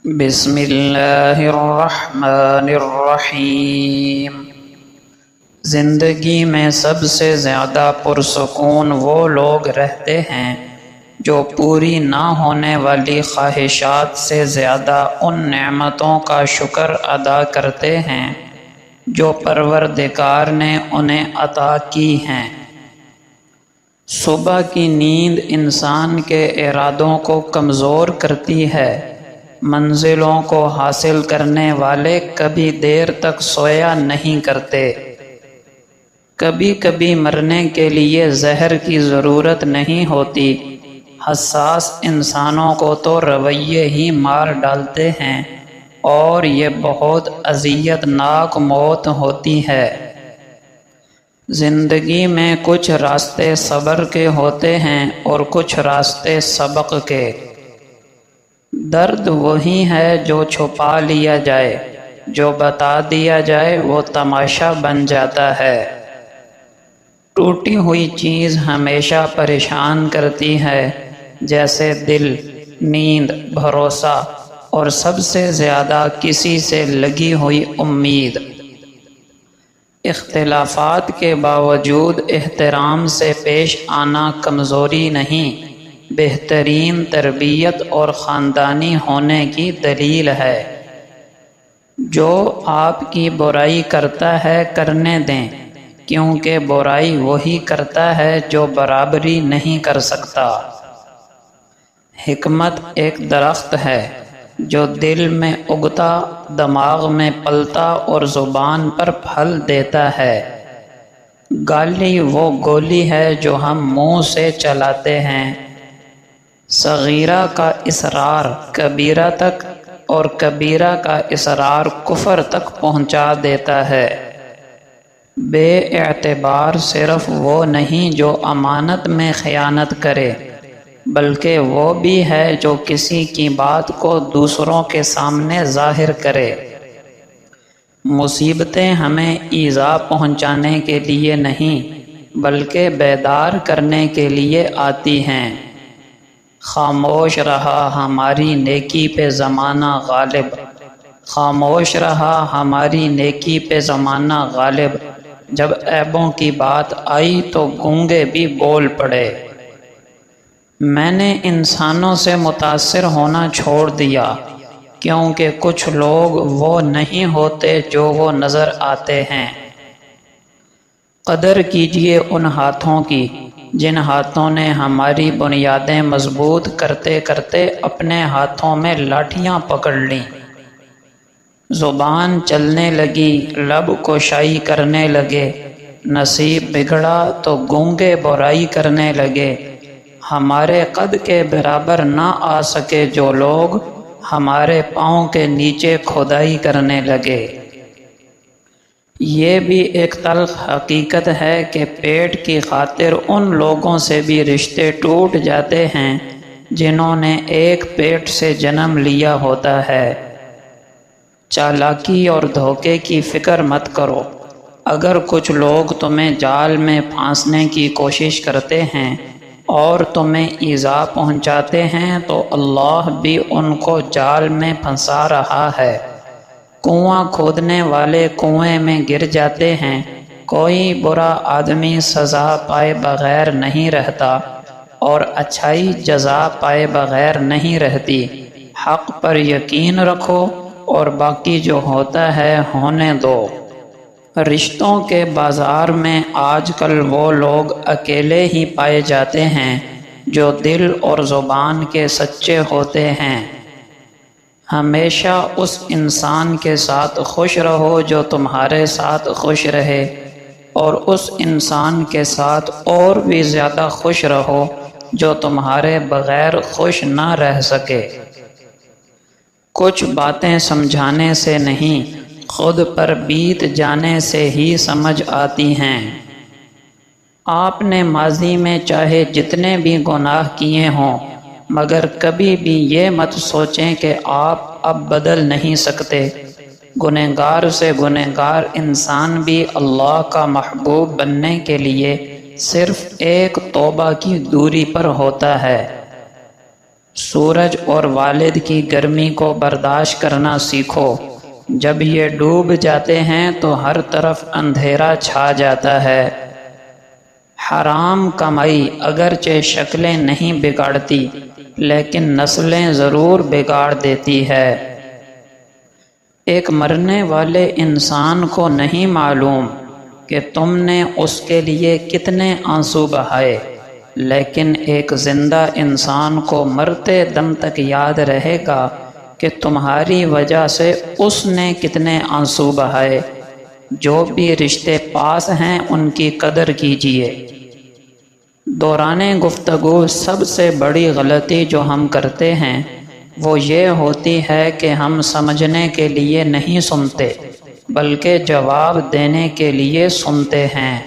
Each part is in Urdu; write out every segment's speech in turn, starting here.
بسم اللہ الرحمن الرحیم۔ زندگی میں سب سے زیادہ پرسکون وہ لوگ رہتے ہیں جو پوری نہ ہونے والی خواہشات سے زیادہ ان نعمتوں کا شکر ادا کرتے ہیں جو پروردگار نے انہیں عطا کی ہیں۔ صبح کی نیند انسان کے ارادوں کو کمزور کرتی ہے۔ منزلوں کو حاصل کرنے والے کبھی دیر تک سویا نہیں کرتے۔ کبھی کبھی مرنے کے لیے زہر کی ضرورت نہیں ہوتی۔ حساس انسانوں کو تو رویے ہی مار ڈالتے ہیں اور یہ بہت اذیت ناک موت ہوتی ہے۔ زندگی میں کچھ راستے صبر کے ہوتے ہیں اور کچھ راستے سبق کے۔ درد وہی ہے جو چھپا لیا جائے، جو بتا دیا جائے وہ تماشا بن جاتا ہے۔ ٹوٹی ہوئی چیز ہمیشہ پریشان کرتی ہے، جیسے دل، نیند، بھروسہ اور سب سے زیادہ کسی سے لگی ہوئی امید۔ اختلافات کے باوجود احترام سے پیش آنا کمزوری نہیں، بہترین تربیت اور خاندانی ہونے کی دلیل ہے۔ جو آپ کی برائی کرتا ہے کرنے دیں، کیونکہ برائی وہی کرتا ہے جو برابری نہیں کر سکتا۔ حکمت ایک درخت ہے جو دل میں اگتا، دماغ میں پلتا اور زبان پر پھل دیتا ہے۔ گالی وہ گولی ہے جو ہم منہ سے چلاتے ہیں۔ صغیرہ کا اصرار کبیرہ تک اور کبیرہ کا اصرار کفر تک پہنچا دیتا ہے۔ بے اعتبار صرف وہ نہیں جو امانت میں خیانت کرے، بلکہ وہ بھی ہے جو کسی کی بات کو دوسروں کے سامنے ظاہر کرے۔ مصیبتیں ہمیں ایذا پہنچانے کے لیے نہیں بلکہ بیدار کرنے کے لیے آتی ہیں۔ خاموش رہا ہماری نیکی پہ زمانہ غالب، خاموش رہا ہماری نیکی پہ زمانہ غالب، جب عیبوں کی بات آئی تو گونگے بھی بول پڑے۔ میں نے انسانوں سے متاثر ہونا چھوڑ دیا، کیونکہ کچھ لوگ وہ نہیں ہوتے جو وہ نظر آتے ہیں۔ قدر کیجئے ان ہاتھوں کی جن ہاتھوں نے ہماری بنیادیں مضبوط کرتے کرتے اپنے ہاتھوں میں لاٹھیاں پکڑ لیں۔ زبان چلنے لگی، لب کوشائی کرنے لگے، نصیب بگڑا تو گونگے برائی کرنے لگے۔ ہمارے قد کے برابر نہ آ سکے جو لوگ، ہمارے پاؤں کے نیچے کھدائی کرنے لگے۔ یہ بھی ایک تلخ حقیقت ہے کہ پیٹ کی خاطر ان لوگوں سے بھی رشتے ٹوٹ جاتے ہیں جنہوں نے ایک پیٹ سے جنم لیا ہوتا ہے۔ چالاکی اور دھوکے کی فکر مت کرو۔ اگر کچھ لوگ تمہیں جال میں پھانسنے کی کوشش کرتے ہیں اور تمہیں ایذا پہنچاتے ہیں تو اللہ بھی ان کو جال میں پھنسا رہا ہے۔ کنواں کھودنے والے کنویں میں گر جاتے ہیں۔ کوئی برا آدمی سزا پائے بغیر نہیں رہتا اور اچھائی جزا پائے بغیر نہیں رہتی۔ حق پر یقین رکھو اور باقی جو ہوتا ہے ہونے دو۔ رشتوں کے بازار میں آج کل وہ لوگ اکیلے ہی پائے جاتے ہیں جو دل اور زبان کے سچے ہوتے ہیں۔ ہمیشہ اس انسان کے ساتھ خوش رہو جو تمہارے ساتھ خوش رہے، اور اس انسان کے ساتھ اور بھی زیادہ خوش رہو جو تمہارے بغیر خوش نہ رہ سکے۔ کچھ باتیں سمجھانے سے نہیں، خود پر بیت جانے سے ہی سمجھ آتی ہیں۔ آپ نے ماضی میں چاہے جتنے بھی گناہ کیے ہوں، مگر کبھی بھی یہ مت سوچیں کہ آپ اب بدل نہیں سکتے۔ گنہگار سے گنہگار انسان بھی اللہ کا محبوب بننے کے لیے صرف ایک توبہ کی دوری پر ہوتا ہے۔ سورج اور والد کی گرمی کو برداشت کرنا سیکھو۔ جب یہ ڈوب جاتے ہیں تو ہر طرف اندھیرا چھا جاتا ہے۔ حرام کمائی اگرچہ شکلیں نہیں بگاڑتی لیکن نسلیں ضرور بگاڑ دیتی ہے۔ ایک مرنے والے انسان کو نہیں معلوم کہ تم نے اس کے لیے کتنے آنسو بہائے، لیکن ایک زندہ انسان کو مرتے دم تک یاد رہے گا کہ تمہاری وجہ سے اس نے کتنے آنسو بہائے۔ جو بھی رشتے پاس ہیں ان کی قدر کیجیے۔ دوران گفتگو سب سے بڑی غلطی جو ہم کرتے ہیں وہ یہ ہوتی ہے کہ ہم سمجھنے کے لیے نہیں سنتے بلکہ جواب دینے کے لیے سنتے ہیں۔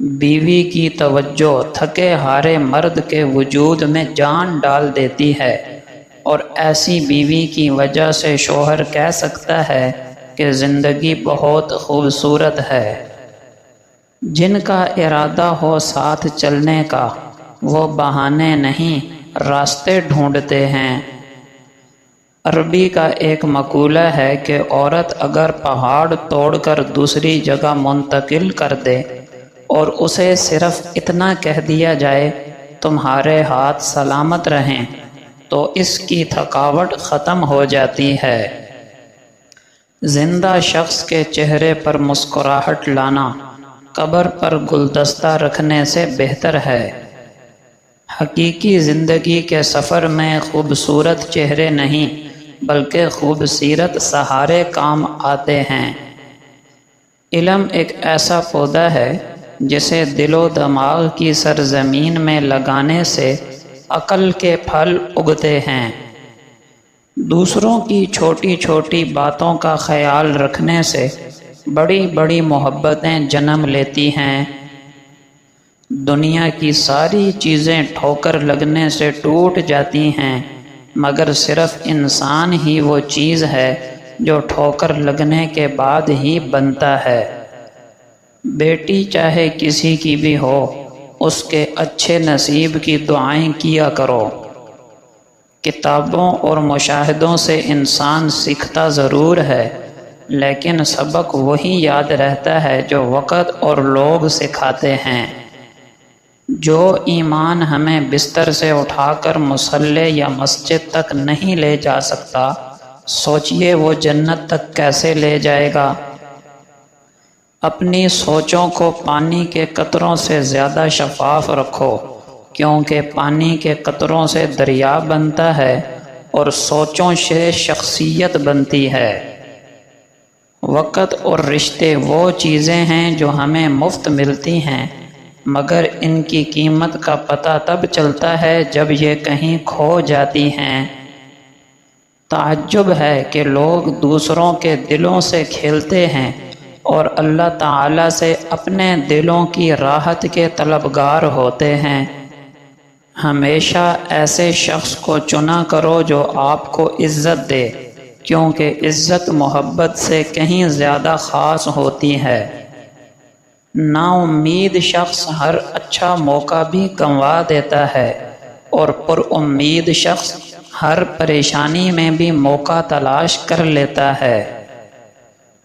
بیوی کی توجہ تھکے ہارے مرد کے وجود میں جان ڈال دیتی ہے، اور ایسی بیوی کی وجہ سے شوہر کہہ سکتا ہے کہ زندگی بہت خوبصورت ہے۔ جن کا ارادہ ہو ساتھ چلنے کا وہ بہانے نہیں راستے ڈھونڈتے ہیں۔ عربی کا ایک مقولہ ہے کہ عورت اگر پہاڑ توڑ کر دوسری جگہ منتقل کر دے اور اسے صرف اتنا کہہ دیا جائے تمہارے ہاتھ سلامت رہیں تو اس کی تھکاوٹ ختم ہو جاتی ہے۔ زندہ شخص کے چہرے پر مسکراہٹ لانا قبر پر گلدستہ رکھنے سے بہتر ہے۔ حقیقی زندگی کے سفر میں خوبصورت چہرے نہیں بلکہ خوبصورت سہارے کام آتے ہیں۔ علم ایک ایسا پودا ہے جسے دل و دماغ کی سرزمین میں لگانے سے عقل کے پھل اگتے ہیں۔ دوسروں کی چھوٹی چھوٹی باتوں کا خیال رکھنے سے بڑی بڑی محبتیں جنم لیتی ہیں۔ دنیا کی ساری چیزیں ٹھوکر لگنے سے ٹوٹ جاتی ہیں مگر صرف انسان ہی وہ چیز ہے جو ٹھوکر لگنے کے بعد ہی بنتا ہے۔ بیٹی چاہے کسی کی بھی ہو اس کے اچھے نصیب کی دعائیں کیا کرو۔ کتابوں اور مشاہدوں سے انسان سیکھتا ضرور ہے لیکن سبق وہی یاد رہتا ہے جو وقت اور لوگ سکھاتے ہیں۔ جو ایمان ہمیں بستر سے اٹھا کر مصلی یا مسجد تک نہیں لے جا سکتا، سوچئے وہ جنت تک کیسے لے جائے گا۔ اپنی سوچوں کو پانی کے قطروں سے زیادہ شفاف رکھو، کیونکہ پانی کے قطروں سے دریا بنتا ہے اور سوچوں سے شخصیت بنتی ہے۔ وقت اور رشتے وہ چیزیں ہیں جو ہمیں مفت ملتی ہیں مگر ان کی قیمت کا پتہ تب چلتا ہے جب یہ کہیں کھو جاتی ہیں۔ تعجب ہے کہ لوگ دوسروں کے دلوں سے کھیلتے ہیں اور اللہ تعالیٰ سے اپنے دلوں کی راحت کے طلبگار ہوتے ہیں۔ ہمیشہ ایسے شخص کو چنا کرو جو آپ کو عزت دے، کیونکہ عزت محبت سے کہیں زیادہ خاص ہوتی ہے۔ نا امید شخص ہر اچھا موقع بھی گنوا دیتا ہے اور پر امید شخص ہر پریشانی میں بھی موقع تلاش کر لیتا ہے۔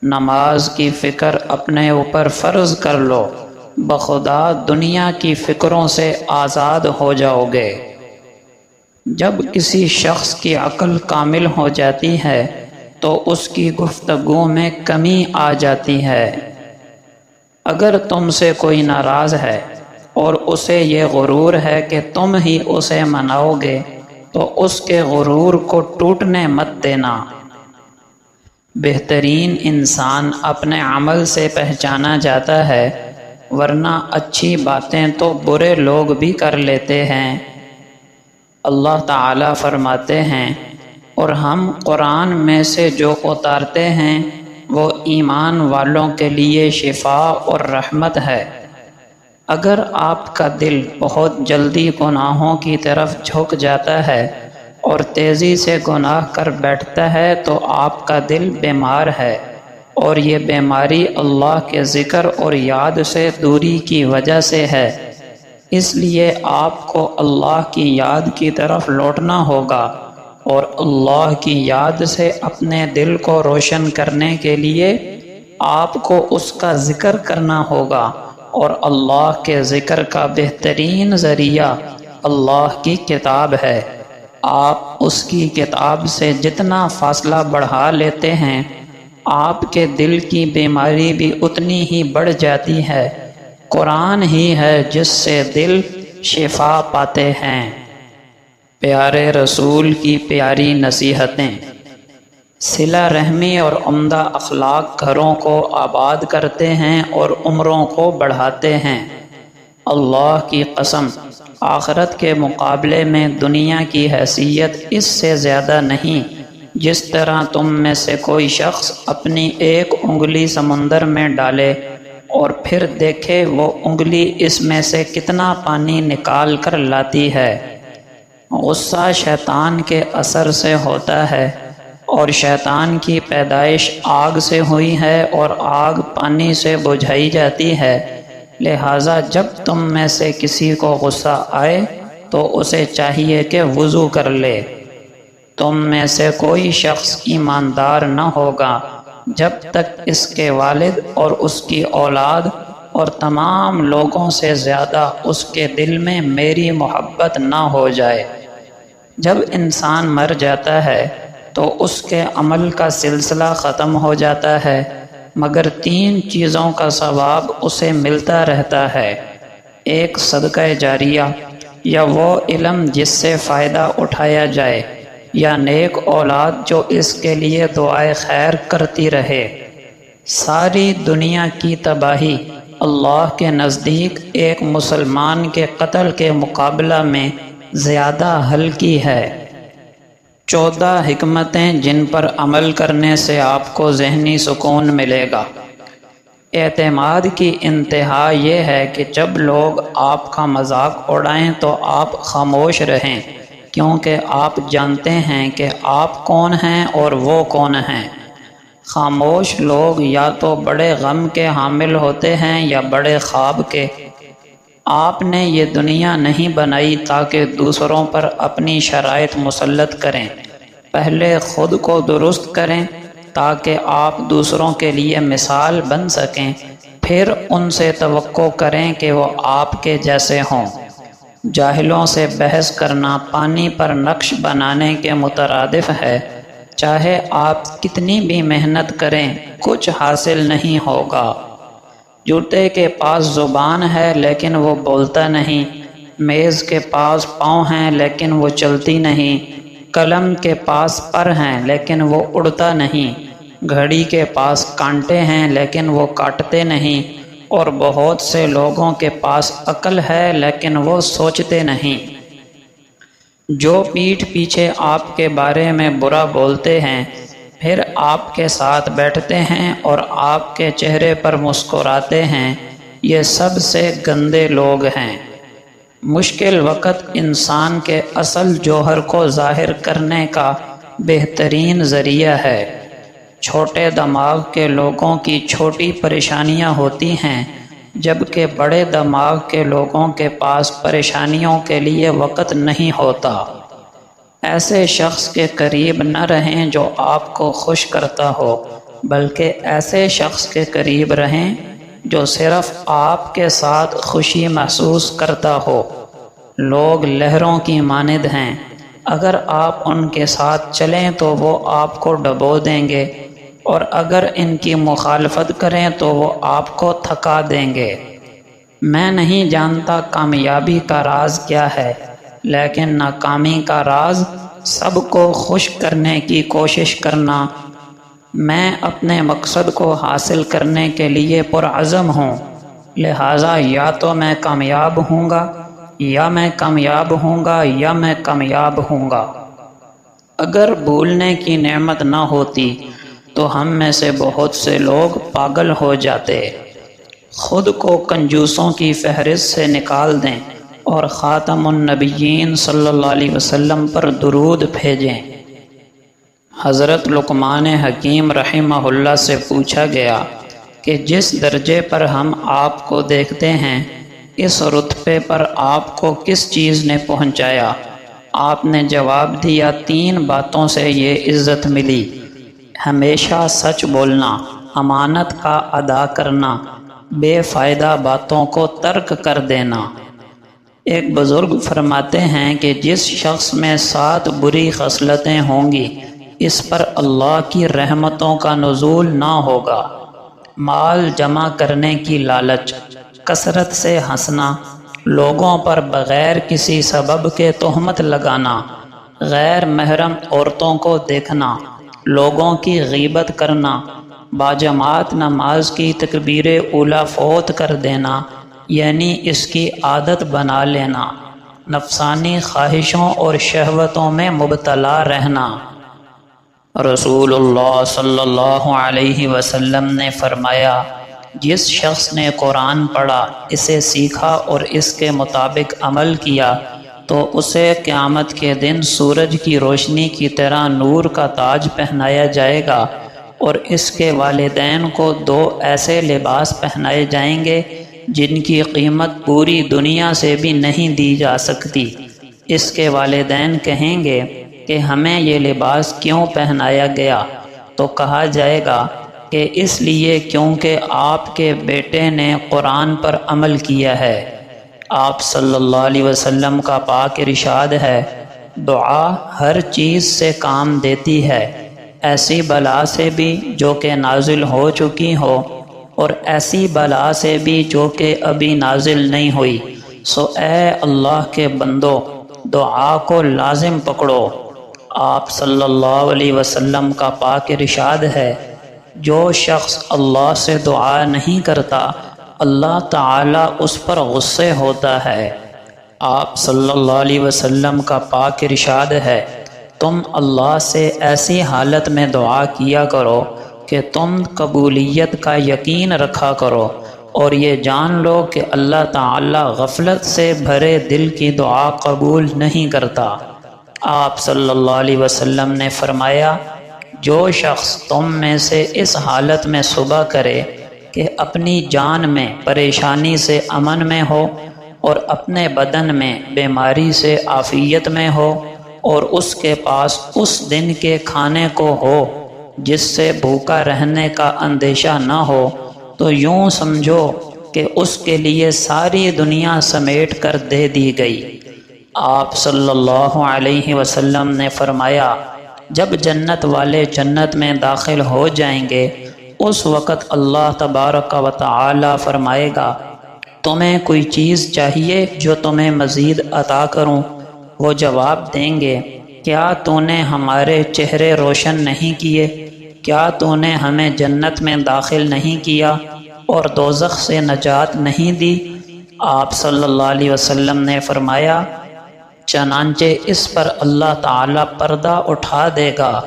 نماز کی فکر اپنے اوپر فرض کر لو، بخدا دنیا کی فکروں سے آزاد ہو جاؤ گے۔ جب کسی شخص کی عقل کامل ہو جاتی ہے تو اس کی گفتگو میں کمی آ جاتی ہے۔ اگر تم سے کوئی ناراض ہے اور اسے یہ غرور ہے کہ تم ہی اسے مناؤ گے تو اس کے غرور کو ٹوٹنے مت دینا۔ بہترین انسان اپنے عمل سے پہچانا جاتا ہے، ورنہ اچھی باتیں تو برے لوگ بھی کر لیتے ہیں۔ اللہ تعالیٰ فرماتے ہیں، اور ہم قرآن میں سے جو اتارتے ہیں وہ ایمان والوں کے لیے شفا اور رحمت ہے۔ اگر آپ کا دل بہت جلدی گناہوں کی طرف جھک جاتا ہے اور تیزی سے گناہ کر بیٹھتا ہے تو آپ کا دل بیمار ہے، اور یہ بیماری اللہ کے ذکر اور یاد سے دوری کی وجہ سے ہے۔ اس لیے آپ کو اللہ کی یاد کی طرف لوٹنا ہوگا، اور اللہ کی یاد سے اپنے دل کو روشن کرنے کے لیے آپ کو اس کا ذکر کرنا ہوگا، اور اللہ کے ذکر کا بہترین ذریعہ اللہ کی کتاب ہے۔ آپ اس کی کتاب سے جتنا فاصلہ بڑھا لیتے ہیں، آپ کے دل کی بیماری بھی اتنی ہی بڑھ جاتی ہے۔ قرآن ہی ہے جس سے دل شفا پاتے ہیں۔ پیارے رسول کی پیاری نصیحتیں۔ صلہ رحمی اور عمدہ اخلاق گھروں کو آباد کرتے ہیں اور عمروں کو بڑھاتے ہیں۔ اللہ کی قسم، آخرت کے مقابلے میں دنیا کی حیثیت اس سے زیادہ نہیں۔ جس طرح تم میں سے کوئی شخص اپنی ایک انگلی سمندر میں ڈالے اور پھر دیکھے وہ انگلی اس میں سے کتنا پانی نکال کر لاتی ہے۔ غصہ شیطان کے اثر سے ہوتا ہے، اور شیطان کی پیدائش آگ سے ہوئی ہے، اور آگ پانی سے بجھائی جاتی ہے۔ لہٰذا جب تم میں سے کسی کو غصہ آئے تو اسے چاہیے کہ وضو کر لے۔ تم میں سے کوئی شخص ایماندار نہ ہوگا جب تک اس کے والد اور اس کی اولاد اور تمام لوگوں سے زیادہ اس کے دل میں میری محبت نہ ہو جائے۔ جب انسان مر جاتا ہے تو اس کے عمل کا سلسلہ ختم ہو جاتا ہے، مگر 3 چیزوں کا ثواب اسے ملتا رہتا ہے۔ ایک صدقہ جاریہ، یا وہ علم جس سے فائدہ اٹھایا جائے، یا نیک اولاد جو اس کے لیے دعائے خیر کرتی رہے۔ ساری دنیا کی تباہی اللہ کے نزدیک ایک مسلمان کے قتل کے مقابلہ میں زیادہ ہلکی ہے۔ 14 حکمتیں جن پر عمل کرنے سے آپ کو ذہنی سکون ملے گا۔ اعتماد کی انتہا یہ ہے کہ جب لوگ آپ کا مذاق اڑائیں تو آپ خاموش رہیں، کیونکہ آپ جانتے ہیں کہ آپ کون ہیں اور وہ کون ہیں۔ خاموش لوگ یا تو بڑے غم کے حامل ہوتے ہیں یا بڑے خواب کے۔ آپ نے یہ دنیا نہیں بنائی تاکہ دوسروں پر اپنی شرائط مسلط کریں۔ پہلے خود کو درست کریں تاکہ آپ دوسروں کے لیے مثال بن سکیں، پھر ان سے توقع کریں کہ وہ آپ کے جیسے ہوں۔ جاہلوں سے بحث کرنا پانی پر نقش بنانے کے مترادف ہے۔ چاہے آپ کتنی بھی محنت کریں، کچھ حاصل نہیں ہوگا۔ جوتے کے پاس زبان ہے لیکن وہ بولتا نہیں، میز کے پاس پاؤں ہیں لیکن وہ چلتی نہیں، قلم کے پاس پر ہیں لیکن وہ اڑتا نہیں، گھڑی کے پاس کانٹے ہیں لیکن وہ کاٹتے نہیں، اور بہت سے لوگوں کے پاس عقل ہے لیکن وہ سوچتے نہیں۔ جو پیٹھ پیچھے آپ کے بارے میں برا بولتے ہیں، پھر آپ کے ساتھ بیٹھتے ہیں اور آپ کے چہرے پر مسکراتے ہیں، یہ سب سے گندے لوگ ہیں۔ مشکل وقت انسان کے اصل جوہر کو ظاہر کرنے کا بہترین ذریعہ ہے۔ چھوٹے دماغ کے لوگوں کی چھوٹی پریشانیاں ہوتی ہیں، جبکہ بڑے دماغ کے لوگوں کے پاس پریشانیوں کے لیے وقت نہیں ہوتا۔ ایسے شخص کے قریب نہ رہیں جو آپ کو خوش کرتا ہو، بلکہ ایسے شخص کے قریب رہیں جو صرف آپ کے ساتھ خوشی محسوس کرتا ہو۔ لوگ لہروں کی مانند ہیں، اگر آپ ان کے ساتھ چلیں تو وہ آپ کو ڈبو دیں گے، اور اگر ان کی مخالفت کریں تو وہ آپ کو تھکا دیں گے۔ میں نہیں جانتا کامیابی کا راز کیا ہے، لیکن ناکامی کا راز سب کو خوش کرنے کی کوشش کرنا۔ میں اپنے مقصد کو حاصل کرنے کے لیے پرعزم ہوں، لہٰذا یا تو میں کامیاب ہوں گا یا میں کامیاب ہوں گا یا میں کامیاب ہوں گا۔ اگر بھولنے کی نعمت نہ ہوتی تو ہم میں سے بہت سے لوگ پاگل ہو جاتے۔ خود کو کنجوسوں کی فہرست سے نکال دیں اور خاتم النبیین صلی اللہ علیہ وسلم پر درود بھیجیں۔ حضرت لقمان حکیم رحمہ اللہ سے پوچھا گیا کہ جس درجے پر ہم آپ کو دیکھتے ہیں اس رتبے پر آپ کو کس چیز نے پہنچایا؟ آپ نے جواب دیا 3 باتوں سے یہ عزت ملی: ہمیشہ سچ بولنا، امانت کا ادا کرنا، بے فائدہ باتوں کو ترک کر دینا۔ ایک بزرگ فرماتے ہیں کہ جس شخص میں 7 بری خصلتیں ہوں گی اس پر اللہ کی رحمتوں کا نزول نہ ہوگا: مال جمع کرنے کی لالچ، کثرت سے ہنسنا، لوگوں پر بغیر کسی سبب کے تہمت لگانا، غیر محرم عورتوں کو دیکھنا، لوگوں کی غیبت کرنا، باجماعت نماز کی تکبیر اولیٰ فوت کر دینا یعنی اس کی عادت بنا لینا، نفسانی خواہشوں اور شہوتوں میں مبتلا رہنا۔ رسول اللہ صلی اللہ علیہ وسلم نے فرمایا، جس شخص نے قرآن پڑھا، اسے سیکھا اور اس کے مطابق عمل کیا تو اسے قیامت کے دن سورج کی روشنی کی طرح نور کا تاج پہنایا جائے گا، اور اس کے والدین کو 2 ایسے لباس پہنائے جائیں گے جن کی قیمت پوری دنیا سے بھی نہیں دی جا سکتی۔ اس کے والدین کہیں گے کہ ہمیں یہ لباس کیوں پہنایا گیا؟ تو کہا جائے گا کہ اس لیے کیونکہ آپ کے بیٹے نے قرآن پر عمل کیا ہے۔ آپ صلی اللہ علیہ وسلم کا پاک ارشاد ہے، دعا ہر چیز سے کام دیتی ہے، ایسی بلا سے بھی جو کہ نازل ہو چکی ہو اور ایسی بلا سے بھی جو کہ ابھی نازل نہیں ہوئی۔ سو اے اللہ کے بندو، دعا کو لازم پکڑو۔ آپ صلی اللہ علیہ وسلم کا پاک ارشاد ہے، جو شخص اللہ سے دعا نہیں کرتا اللہ تعالیٰ اس پر غصے ہوتا ہے۔ آپ صلی اللہ علیہ وسلم کا پاک ارشاد ہے، تم اللہ سے ایسی حالت میں دعا کیا کرو کہ تم قبولیت کا یقین رکھا کرو اور یہ جان لو کہ اللہ تعالی غفلت سے بھرے دل کی دعا قبول نہیں کرتا۔ آپ صلی اللہ علیہ وسلم نے فرمایا، جو شخص تم میں سے اس حالت میں صبح کرے کہ اپنی جان میں پریشانی سے امن میں ہو اور اپنے بدن میں بیماری سے عافیت میں ہو اور اس کے پاس اس دن کے کھانے کو ہو جس سے بھوکا رہنے کا اندیشہ نہ ہو، تو یوں سمجھو کہ اس کے لیے ساری دنیا سمیٹ کر دے دی گئی۔ آپ صلی اللہ علیہ وسلم نے فرمایا، جب جنت والے جنت میں داخل ہو جائیں گے اس وقت اللہ تبارک و تعالی فرمائے گا، تمہیں کوئی چیز چاہیے جو تمہیں مزید عطا کروں؟ وہ جواب دیں گے، کیا تو نے ہمارے چہرے روشن نہیں کیے؟ کیا تو نے ہمیں جنت میں داخل نہیں کیا اور دوزخ سے نجات نہیں دی؟ آپ صلی اللہ علیہ وسلم نے فرمایا، چنانچہ اس پر اللہ تعالی پردہ اٹھا دے گا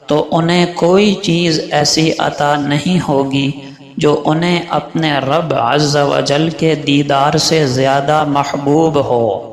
تو انہیں کوئی چیز ایسی عطا نہیں ہوگی جو انہیں اپنے رب عز و جل کے دیدار سے زیادہ محبوب ہو۔